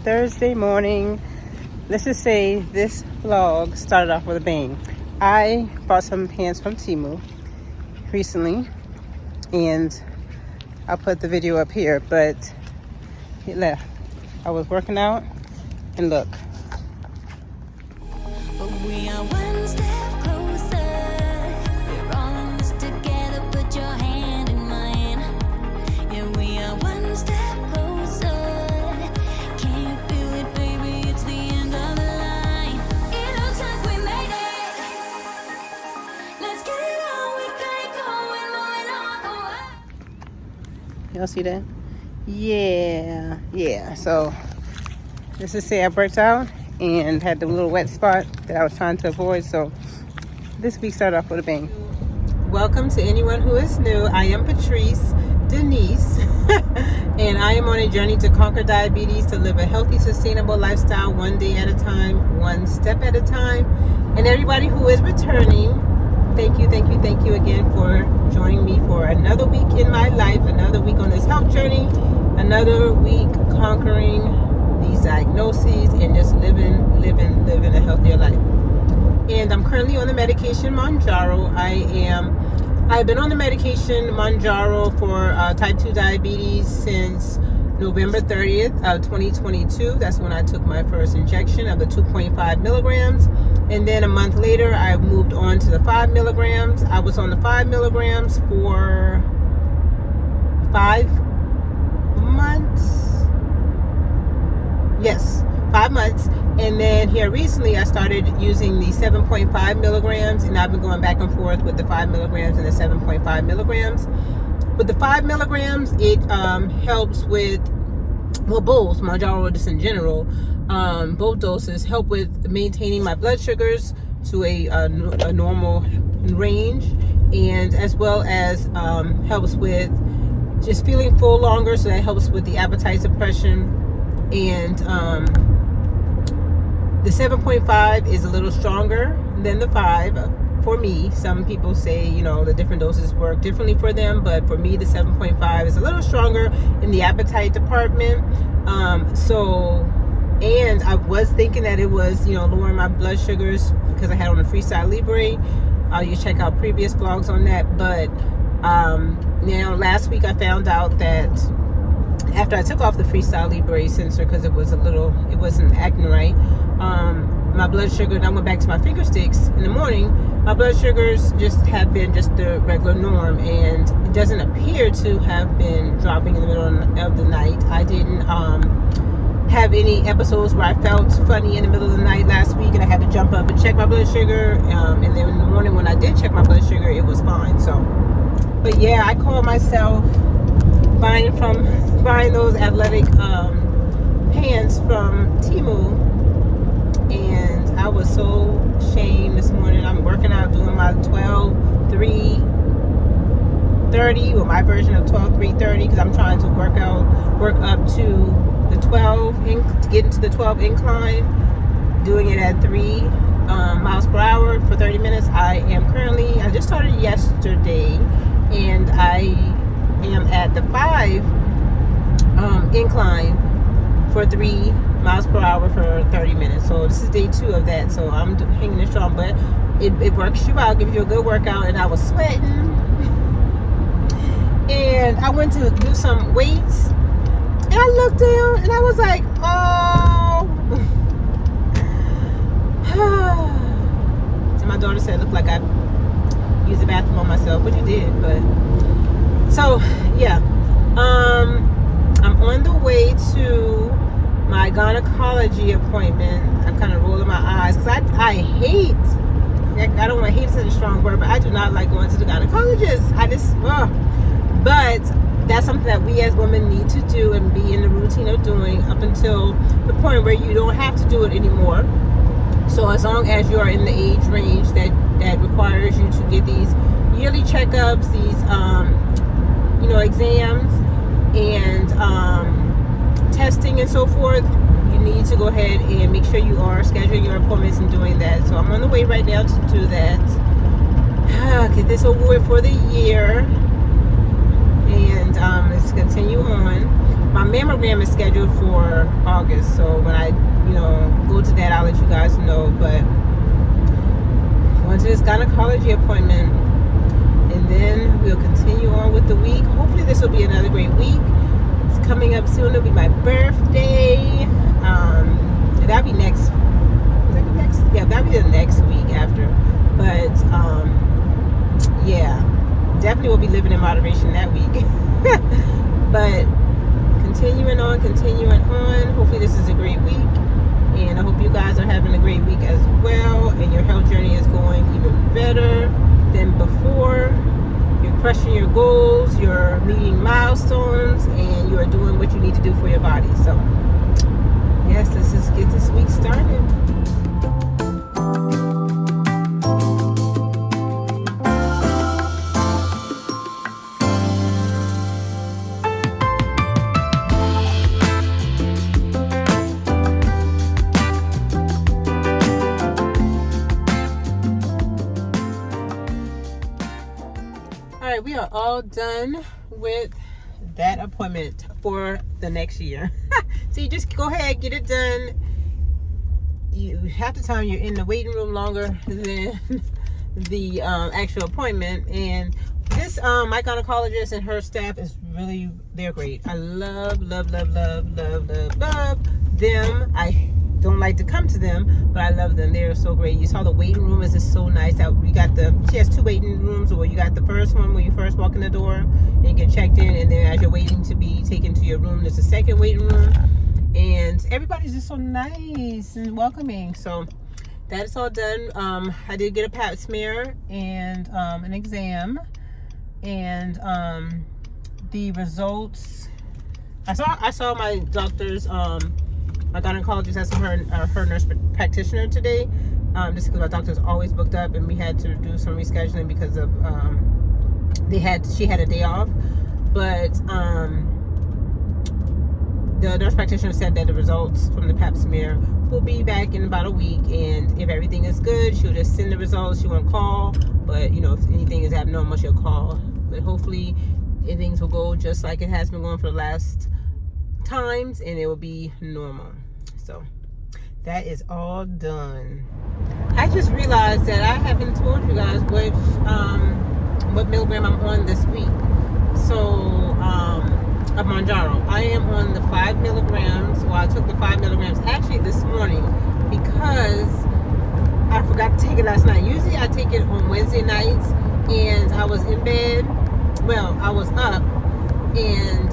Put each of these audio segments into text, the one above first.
Thursday morning. Let's just say this vlog started off with a bang. I bought some pants from Temu recently, and I'll put the video up here, but it left. I was working out, and look. But we are one step closer. We're all in this together. Put your hand in mine. Yeah, we are one step closer. Can you feel it, baby? It's the end of the line. It looks like we made it. Let's get it on. We got it going, moving on. Y'all see that? Yeah. So let's just say I worked out and had the little wet spot that I was trying to avoid. So this week started off with a bang. Welcome to anyone who is new. I am Patrice.Denise and I am on a journey to conquer diabetes, to live a healthy, sustainable lifestyle, one day at a time, one step at a time. And everybody who is returning, thank you again for joining me for another week in my life, another week on this health journey, another week conquering these diagnoses and just living a healthier life. And I'm currently on the medication Mounjaro. I've been on the medication Mounjaro for type 2 diabetes since November 30th of 2022. That's when I took my first injection of the 2.5 milligrams. And then a month later, I moved on to the 5 milligrams. I was on the 5 milligrams for 5 months. Yes, 5 months. And then here recently I started using the 7.5 milligrams, and I've been going back and forth with the 5 milligrams and the 7.5 milligrams. With the 5 milligrams, it helps with, well, both Mounjaro just in general, both doses help with maintaining my blood sugars to a normal range, and as well as helps with just feeling full longer, so that helps with the appetite suppression. And the 7.5 is a little stronger than the 5 for me. Some people say, the different doses work differently for them, but for me, the 7.5 is a little stronger in the appetite department. And I was thinking that it was, lowering my blood sugars because I had on the Freestyle Libre. You check out previous vlogs on that. But now last week I found out that after I took off the Freestyle Libre sensor because it wasn't acting right, my blood sugar, and I went back to my finger sticks in the morning, my blood sugars just have been just the regular norm, and it doesn't appear to have been dropping in the middle of the night. I didn't have any episodes where I felt funny in the middle of the night last week and I had to jump up and check my blood sugar, and then in the morning when I did check my blood sugar, it was fine. So, but yeah, I call myself buying those athletic pants from Temu, and I was so ashamed this morning. I'm working out, doing my 12-3-30, or my version of 12-3-30, because I'm trying to work up to the 12 to get into the 12 incline, doing it at 3 miles per hour for 30 minutes. I just started yesterday, and I am at the 5 incline for 3 miles per hour for 30 minutes. So this is day 2 of that. So I'm hanging it strong, but it works you out, gives you a good workout. And I was sweating, and I went to do some weights, and I looked down and I was like, oh. And my daughter said it looked like I used the bathroom on myself, which you did. But so yeah, I'm on the way to my gynecology appointment. I'm kind of rolling my eyes because I hate, I don't want to hate such a strong word, but I do not like going to the gynecologist. But that's something that we as women need to do and be in the routine of doing up until the point where you don't have to do it anymore. So as long as you are in the age range that requires you to get these yearly checkups, these exams and testing and so forth, you need to go ahead and make sure you are scheduling your appointments and doing that. So I'm on the way right now to do that. Get this over with for the year, and let's continue on. my mammogram is scheduled for August, so when I, go to that, I'll let you guys know. But going to this gynecology appointment, and then we'll continue on with the week. Hopefully this will be another great week. It's coming up soon. It'll be my birthday. And that'll be next. Yeah, that'll be the next week after. But yeah, definitely will be living in moderation that week. But continuing on. Hopefully this is a great week, and I hope you guys are having a great week as well, and your health journey is going even better than before. You're crushing your goals, you're meeting milestones, and you're doing what you need to do for your body. So yes, let's just get this week started. We are all done with that appointment for the next year. So you just go ahead, get it done. You half the time you're in the waiting room longer than the actual appointment. And this my gynecologist and her staff is really, they're great. I love them. I don't like to come to them, but I love them. They're so great. You saw the waiting room is just so nice. That we got she has two waiting rooms, where you got the first one when you first walk in the door and you get checked in, and then as you're waiting to be taken to your room, there's a second waiting room, and everybody's just so nice and welcoming. So that is all done. I did get a pap smear and an exam, and the results. I saw my doctor's my gynecologist has her nurse practitioner today, just because my doctor's always booked up, and we had to do some rescheduling because of she had a day off. But the nurse practitioner said that the results from the pap smear will be back in about a week, and if everything is good, she'll just send the results. She won't call, but if anything is abnormal, she'll call. But hopefully things will go just like it has been going for the last times, and it will be normal. So that is all done. I just realized that I haven't told you guys what milligram I'm on this week. So of Mounjaro, I am on the 5 milligrams. Well, I took the 5 milligrams actually this morning because I forgot to take it last night. Usually I take it on Wednesday nights, and I was in bed. Well, I was up and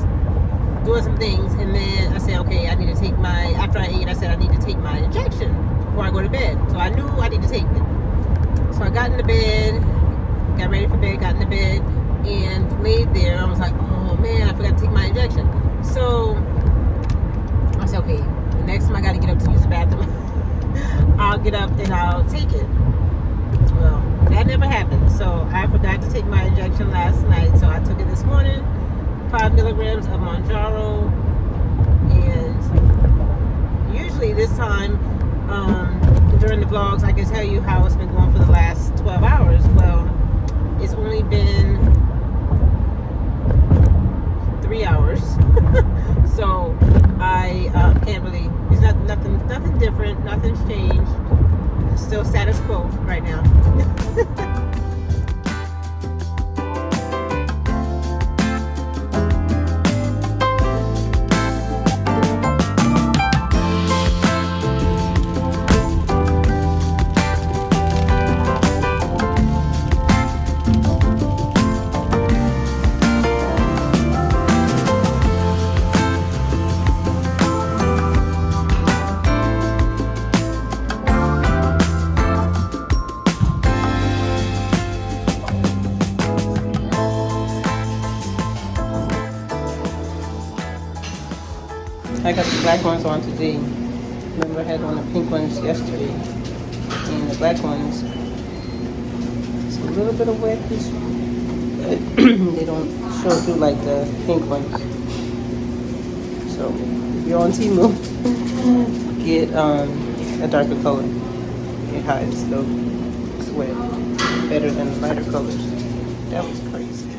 doing some things, and then I said, okay, I need to take after I ate, I said I need to take my injection before I go to bed. So I knew I need to take it. So I got into bed, got ready for bed, got into bed, and laid there. I was like, oh man, I forgot to take my injection. So I said, okay, the next time I got to get up to use the bathroom, I'll get up and I'll take it. Well, that never happened. So I forgot to take my injection last night. So I took it this morning. 5 milligrams of Mounjaro, and usually this time during the vlogs I can tell you how it's been going for the last 12 hours. Well, it's only been 3 hours. So I can't really, there's nothing different, nothing's changed. It's still status quo right now. I got the black ones on today. Remember I had on the pink ones yesterday. And the black ones, it's a little bit of wetness, but they don't show through like the pink ones. So if you're on Temu, get a darker color. It hides the sweat better than the lighter colors. That was crazy.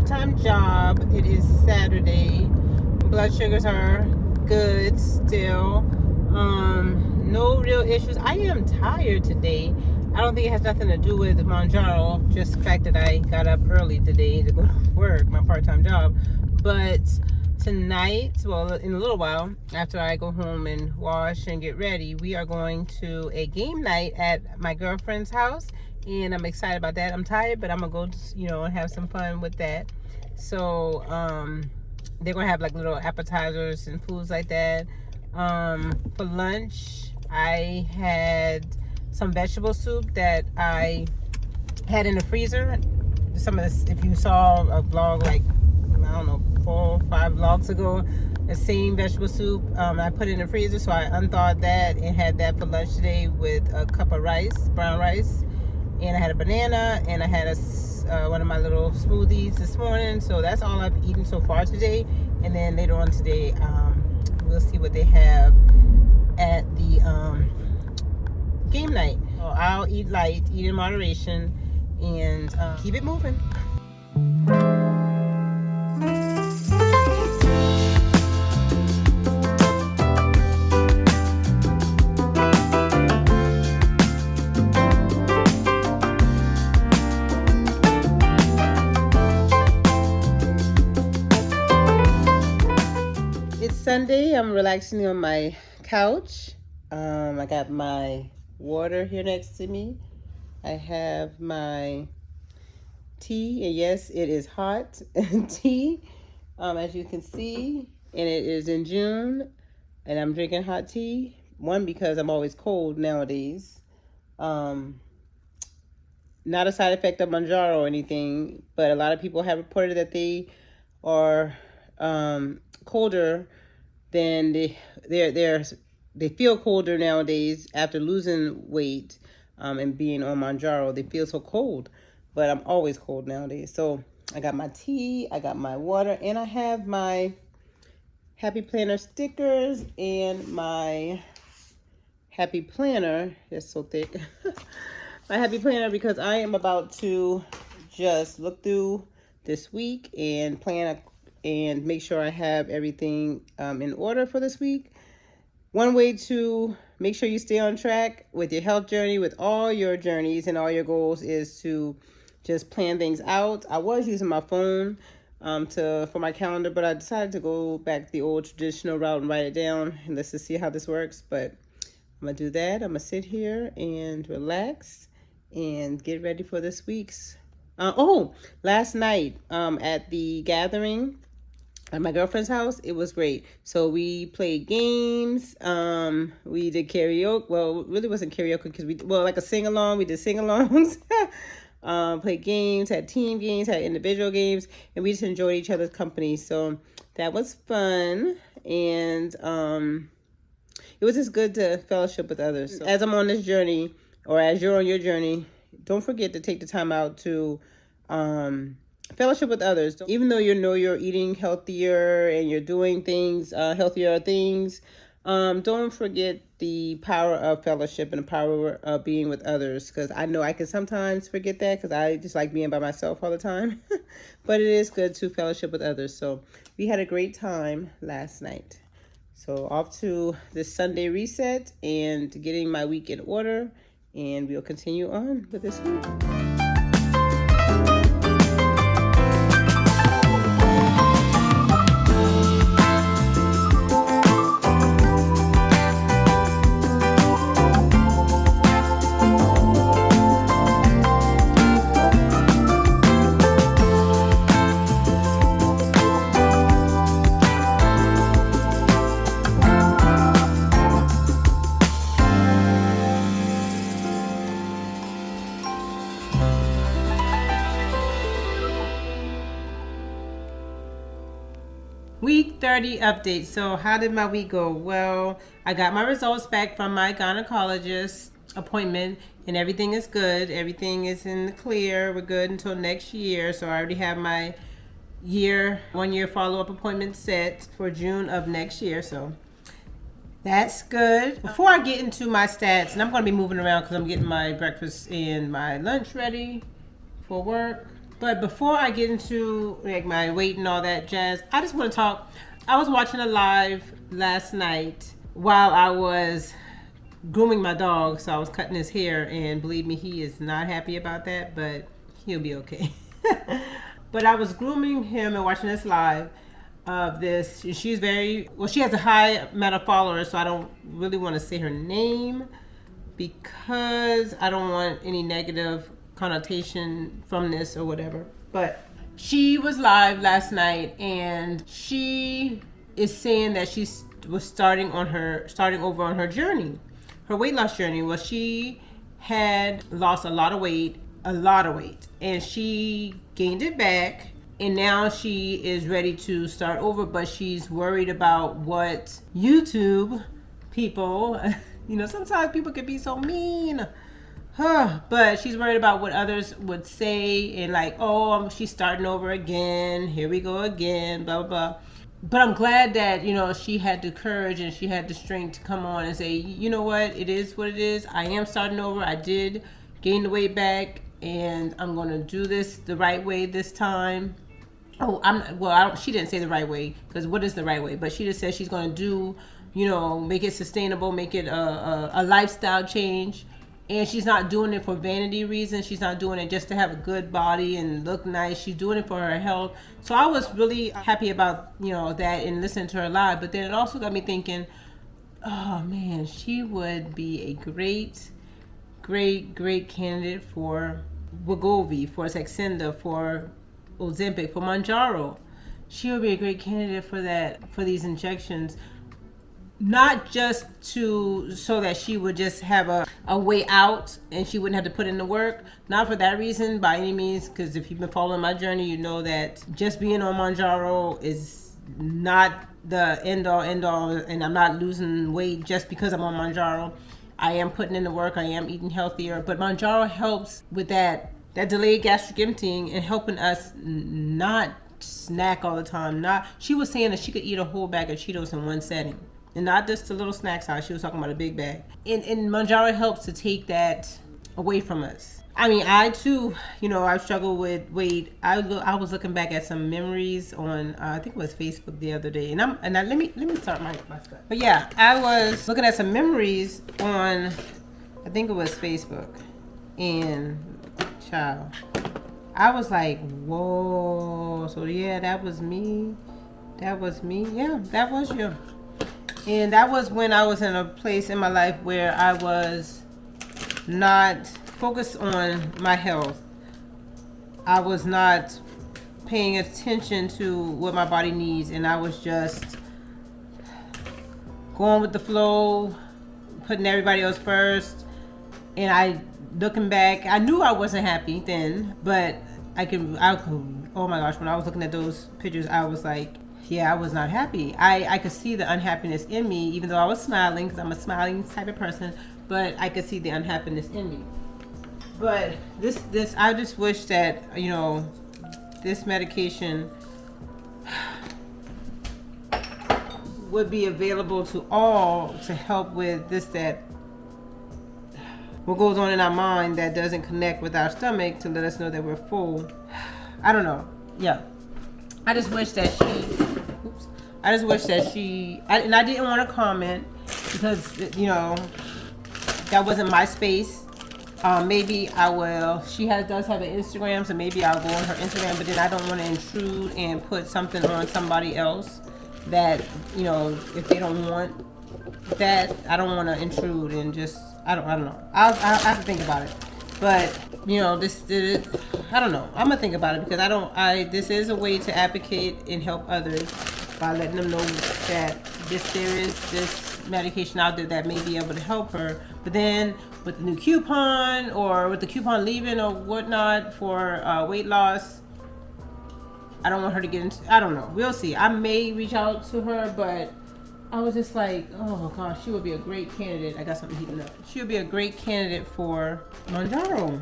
part-time job. It is Saturday. Blood sugars are good still. No real issues. I am tired today. I don't think it has nothing to do with Mounjaro, just the fact that I got up early today to go to work, my part-time job. But tonight, well, in a little while, after I go home and wash and get ready, we are going to a game night at my girlfriend's house, and I'm excited about that. I'm tired, but I'm gonna go, and have some fun with that. So, they're gonna have like little appetizers and foods like that. For lunch, I had some vegetable soup that I had in the freezer. Some of this, if you saw a vlog like, I don't know, 4 or 5 vlogs ago, the same vegetable soup, I put it in the freezer, so I unthawed that and had that for lunch today with a cup of rice, brown rice, and I had a banana, and I had one of my little smoothies this morning. So that's all I've eaten so far today. And then later on today, we'll see what they have at the game night. So I'll eat light, eat in moderation, and keep it moving. It's Sunday. I'm relaxing on my couch. I got my water here next to me. I have my tea, and yes, it is hot tea, as you can see, and it is in June, and I'm drinking hot tea. One, because I'm always cold nowadays. Not a side effect of Mounjaro or anything, but a lot of people have reported that they are colder than they feel colder nowadays after losing weight and being on Mounjaro. They feel so cold, but I'm always cold nowadays. So I got my tea, I got my water, and I have my Happy Planner stickers and my Happy Planner. It's so thick. My Happy Planner, because I am about to just look through this week and plan and make sure I have everything in order for this week. One way to make sure you stay on track with your health journey, with all your journeys and all your goals, is to just plan things out. I was using my phone for my calendar, but I decided to go back the old traditional route and write it down, and let's just see how this works. But I'm gonna do that. I'm gonna sit here and relax and get ready for this week's. Last night at the gathering at my girlfriend's house, it was great. So we played games. We did karaoke. Well, it really wasn't karaoke because like a sing-along. We did sing-alongs. Played games, had team games, had individual games, and we just enjoyed each other's company. So that was fun. And it was just good to fellowship with others. So as I'm on this journey, or as you're on your journey, don't forget to take the time out to fellowship with others. Even though you're eating healthier and you're doing things, healthier things, don't forget the power of fellowship and the power of being with others. Because I know I can sometimes forget that because I just like being by myself all the time. But it is good to fellowship with others. So we had a great time last night. So off to this Sunday reset and getting my week in order. And we'll continue on with this week. Week 30 update. So how did my week go? Well, I got my results back from my gynecologist appointment, and everything is good. Everything is in the clear. We're good until next year. So I already have my 1 year follow-up appointment set for June of next year. So that's good. Before I get into my stats, and I'm going to be moving around because I'm getting my breakfast and my lunch ready for work. But before I get into like my weight and all that jazz, I just want to talk. I was watching a live last night while I was grooming my dog, so I was cutting his hair, and believe me, he is not happy about that, but he'll be okay. But I was grooming him and watching this live of this. She's very well. She has a high amount of followers, so I don't really want to say her name because I don't want any negative connotation from this or whatever. But she was live last night, and she is saying that she was starting over on her journey, her weight loss journey. Well, she had lost a lot of weight, and she gained it back, and now she is ready to start over, but she's worried about what YouTube people, sometimes people can be so mean. But she's worried about what others would say, and like, oh, she's starting over again. Here we go again, blah, blah, blah. But I'm glad that, she had the courage and she had the strength to come on and say, you know what, it is what it is. I am starting over. I did gain the weight back, and I'm going to do this the right way this time. She didn't say the right way, because what is the right way? But she just said she's going to do, make it sustainable, make it a lifestyle change. And she's not doing it for vanity reasons. She's not doing it just to have a good body and look nice. She's doing it for her health. So I was really happy about, that and listening to her live. But then it also got me thinking, oh man, she would be a great candidate for Wegovy, for Saxenda, for Ozempic, for Mounjaro. She would be a great candidate for these injections. Not just so that she would just have a way out and she wouldn't have to put in the work. Not for that reason by any means, because if you've been following my journey, you know that just being on Mounjaro is not the end all, and I'm not losing weight just because I'm on Mounjaro. I am putting in the work, I am eating healthier, but Mounjaro helps with that delayed gastric emptying and helping us not snack all the time. She was saying that she could eat a whole bag of Cheetos in one setting. And not just a little snack size. She was talking about a big bag. And Mounjaro helps to take that away from us. I mean, I too, I struggle with weight. I was looking back at some memories on, I think it was Facebook the other day. Let me start my stuff. But yeah, I was looking at some memories on, I think it was Facebook. And child, I was like, whoa. So yeah, that was me. Yeah, that was you. And that was when I was in a place in my life where I was not focused on my health. I was not paying attention to what my body needs, and I was just going with the flow, putting everybody else first. And looking back, I knew I wasn't happy then, but I could, oh my gosh, when I was looking at those pictures, I was like, yeah, I was not happy. I could see the unhappiness in me, even though I was smiling, because I'm a smiling type of person, but I could see the unhappiness in me. But this, I just wish that, this medication would be available to all to help with what goes on in our mind that doesn't connect with our stomach to let us know that we're full. I don't know. Yeah. I just wish that she, and I didn't want to comment because, that wasn't my space. Maybe I will. She does have an Instagram, so maybe I'll go on her Instagram, but then I don't want to intrude and put something on somebody else that, if they don't want that, I don't want to intrude and just, I don't know. I'll have to think about it. But, I don't know. I'm going to think about it because this is a way to advocate and help others by letting them know that there is this medication out there that may be able to help her. But then with the new coupon or with the coupon leaving or whatnot for weight loss, I don't want her to get into, I don't know. We'll see. I may reach out to her, but I was just like, oh gosh, she would be a great candidate. I got something heating up. She would be a great candidate for Mounjaro.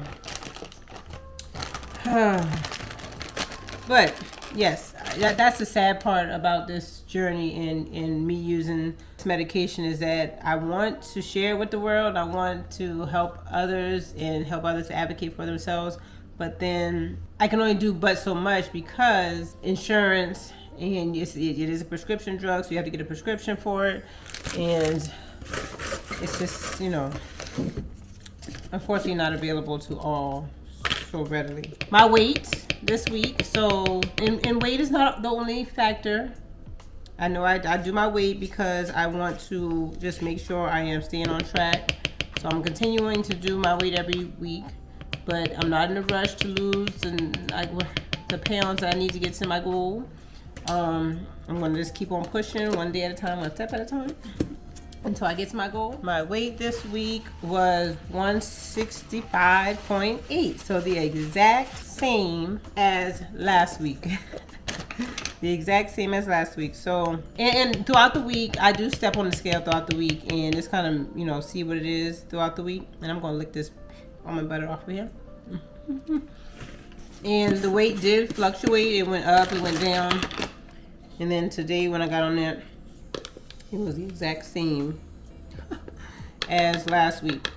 But yes, that's the sad part about this journey in me using this medication is that I want to share with the world. I want to help others and help others to advocate for themselves. but then I can only do but so much because insurance, and it is a prescription drug, so you have to get a prescription for it, and it's just, you know, unfortunately not available to all so readily. My weight this week, so and weight is not the only factor. I know I do my weight because I want to just make sure I am staying on track. So I'm continuing to do my weight every week, but I'm not in a rush to lose the pounds that I need to get to my goal. I'm going to just keep on pushing one day at a time, one step at a time, until I get to my goal. My weight this week was 165.8, so the exact same as last week. The exact same as last week. So, and throughout the week, I do step on the scale throughout the week and just kind of, you know, see what it is throughout the week. And I'm going to lick this almond butter off of here. And the weight did fluctuate. It went up, it went down. And then today when I got on there, it was the exact same as last week.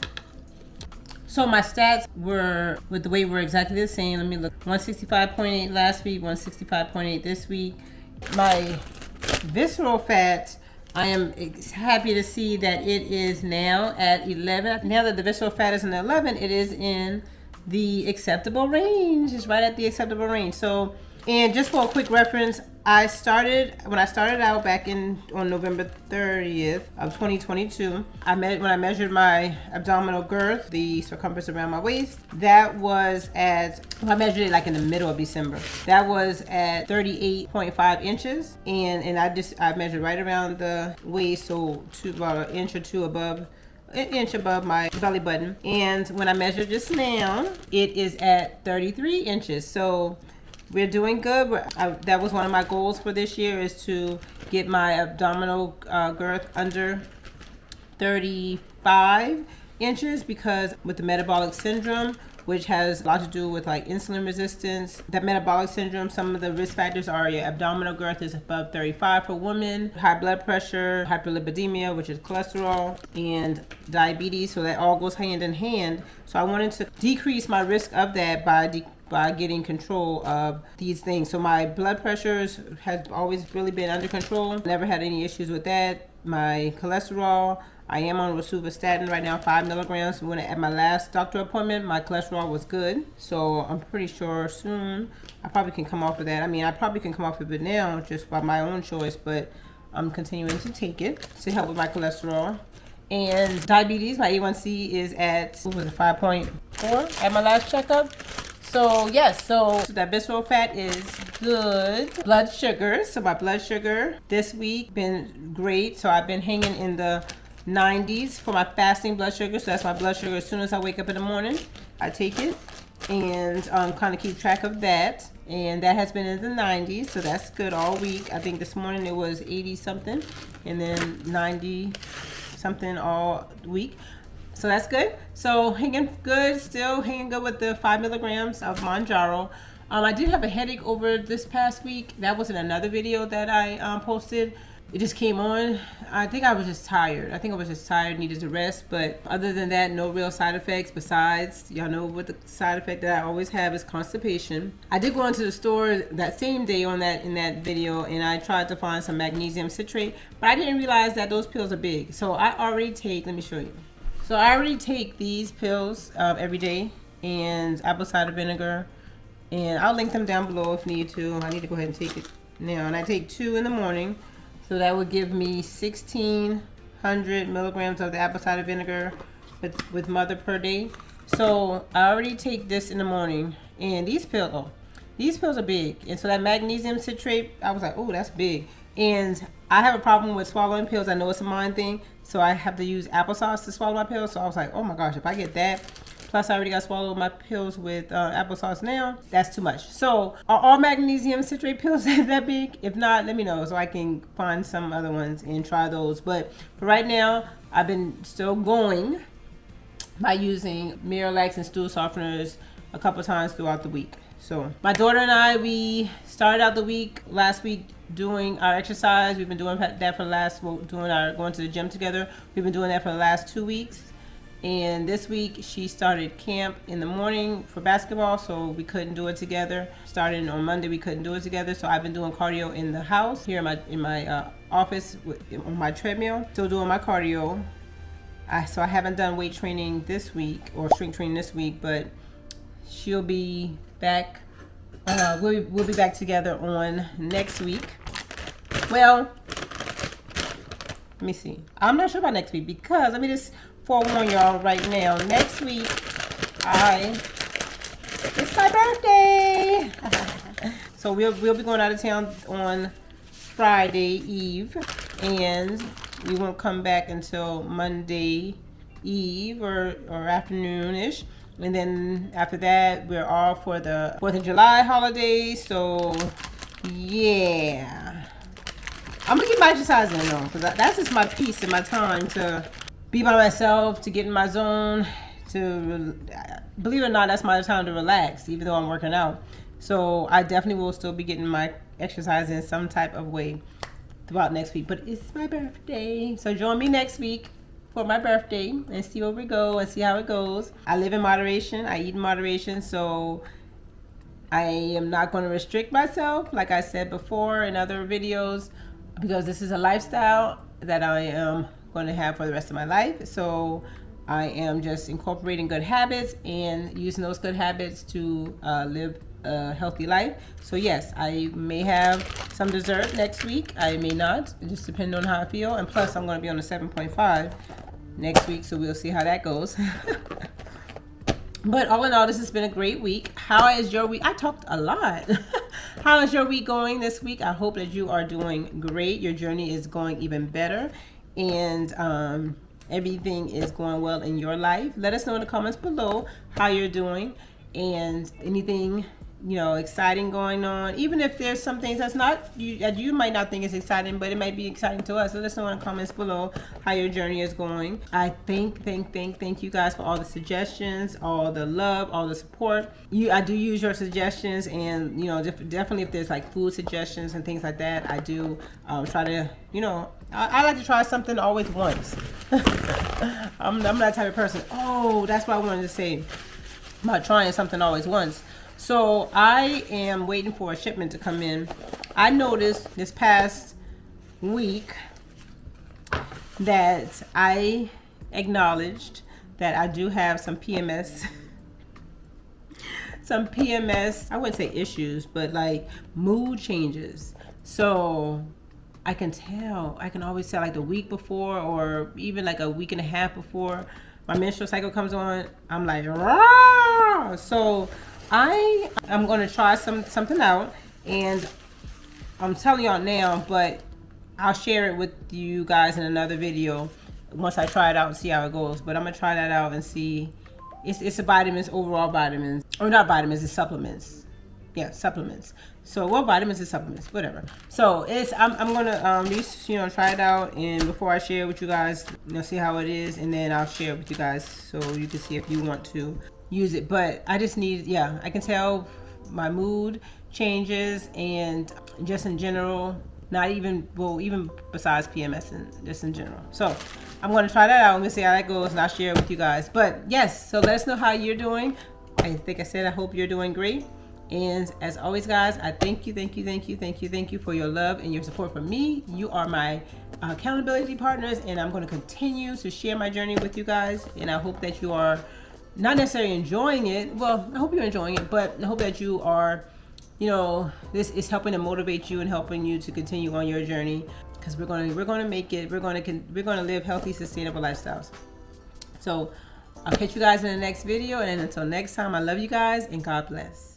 So my stats with the weight were exactly the same. Let me look. 165.8 last week, 165.8 this week. My visceral fat, I am happy to see that it is now at 11. Now that the visceral fat is in 11, it is in the acceptable range. It's right at the acceptable range. So, and just for a quick reference, when I started out back on November 30th of 2022, when I measured my abdominal girth, the circumference around my waist, that was I measured it like in the middle of December. That was at 38.5 inches, and I measured right around the waist, so about an inch or two above. An inch above my belly button. And when I measured just now, it is at 33 inches. So we're doing good. That was one of my goals for this year, is to get my abdominal girth under 35 inches, because with the metabolic syndrome, which has a lot to do with like insulin resistance, that metabolic syndrome, some of the risk factors are your abdominal girth is above 35 for women, high blood pressure, hyperlipidemia, which is cholesterol, and diabetes. So that all goes hand in hand. So I wanted to decrease my risk of that by getting control of these things. So my blood pressures has always really been under control. Never had any issues with that. My cholesterol, I am on rosuvastatin right now, 5 milligrams. When at my last doctor appointment, my cholesterol was good. So I'm pretty sure soon I probably can come off of that. I mean, I probably can come off of it now just by my own choice, but I'm continuing to take it to help with my cholesterol. And diabetes, my A1C is at, 5.4 at my last checkup. So yes, so that visceral fat is good. Blood sugar, so my blood sugar this week been great. So I've been hanging in the 90s for my fasting blood sugar. So that's my blood sugar as soon as I wake up in the morning. I take it and kind of keep track of that. And that has been in the 90s, so that's good all week. I think this morning it was 80 something and then 90 something all week. So that's good. So hanging good, still hanging good with the 5 milligrams of Mounjaro. I did have a headache over this past week. That was in another video that I posted. It just came on. I think I was just tired. Needed to rest. But other than that, no real side effects. Besides, y'all know what the side effect that I always have is constipation. I did go into the store that same day in that video, and I tried to find some magnesium citrate, but I didn't realize that those pills are big. So I already take, let me show you. So I already take these pills every day, and apple cider vinegar, and I'll link them down below if need to. I need to go ahead and take it now, and I take 2 in the morning, so that would give me 1,600 milligrams of the apple cider vinegar with mother per day. So I already take this in the morning, and these pills are big, and so that magnesium citrate, I was like, oh, that's big. And I have a problem with swallowing pills. I know it's a mind thing, so I have to use applesauce to swallow my pills. So I was like, oh my gosh, if I get that, plus I already got swallowed my pills with applesauce now, that's too much. So are all magnesium citrate pills that big? If not, let me know so I can find some other ones and try those. But for right now, I've been still going by using Miralax and stool softeners a couple times throughout the week. So my daughter and I, we started out the week last week doing our exercise. We've been doing that for the last, going to the gym together. We've been doing that for the last 2 weeks. And this week she started camp in the morning for basketball, so we couldn't do it together. Starting on Monday, we couldn't do it together, so I've been doing cardio in the house here in my office on my treadmill. Still doing my cardio. So I haven't done weight training this week or strength training this week, but she'll be back. We'll be back together on next week. Well, let me see. I'm not sure about next week because let me just forewarn y'all right now. Next week, it's my birthday. So we'll be going out of town on Friday Eve, and we won't come back until Monday Eve or afternoon-ish. And then after that, we're off for the 4th of July holiday. So yeah, I'm gonna keep my exercising though, because that's just my peace and my time to be by myself, to get in my zone, to, believe it or not, that's my time to relax, even though I'm working out. So I definitely will still be getting my exercise in some type of way throughout next week. But it's my birthday, so join me next week for my birthday and see where we go and see how it goes. I live in moderation, I eat in moderation, so I am not going to restrict myself, like I said before in other videos, because this is a lifestyle that I am going to have for the rest of my life. So I am just incorporating good habits and using those good habits to live a healthy life. So yes, I may have some dessert next week, I may not, it just depends on how I feel. And plus I'm going to be on a 7.5 next week, so we'll see how that goes. But all in all, this has been a great week. How is your week? I talked a lot. How is your week going this week? I hope that you are doing great. Your journey is going even better, and everything is going well in your life. Let us know in the comments below how you're doing and anything, you know, exciting going on. Even if there's some things that's not, you might not think is exciting, but it might be exciting to us. Let us know in the comments below how your journey is going. I thank you guys for all the suggestions, all the love, all the support. I do use your suggestions, and you know, definitely if there's like food suggestions and things like that, I do try to, you know, I like to try something always once. I'm that type of person. Oh, that's what I wanted to say about trying something always once. So I am waiting for a shipment to come in. I noticed this past week that I acknowledged that I do have some PMS, I wouldn't say issues, but like mood changes. So I can always tell like the week before, or even like a week and a half before my menstrual cycle comes on, I'm like, rah! So I am going to try something out, and I'm telling y'all now, but I'll share it with you guys in another video once I try it out and see how it goes. But I'm going to try that out and see. It's a vitamins, overall vitamins, or not vitamins, it's supplements. Yeah, supplements. So, well, vitamins and supplements, whatever. So I'm gonna at least, you know, try it out, and before I share it with you guys, you know, see how it is, and then I'll share it with you guys so you can see if you want to use it. But I just need, yeah, I can tell my mood changes, and just in general, not even, well, even besides PMS, and just in general. So I'm going to try that out. I'm going to see how that goes, and I'll share it with you guys. But yes, so let us know how you're doing. I think I said I hope you're doing great. And as always, guys, I thank you for your love and your support for me. You are my accountability partners, and I'm going to continue to share my journey with you guys. And I hope that you are not necessarily enjoying it. Well, I hope you're enjoying it, but I hope that you are, you know, this is helping to motivate you and helping you to continue on your journey, because we're going to make it. We're going to live healthy, sustainable lifestyles. So I'll catch you guys in the next video, and until next time, I love you guys, and God bless.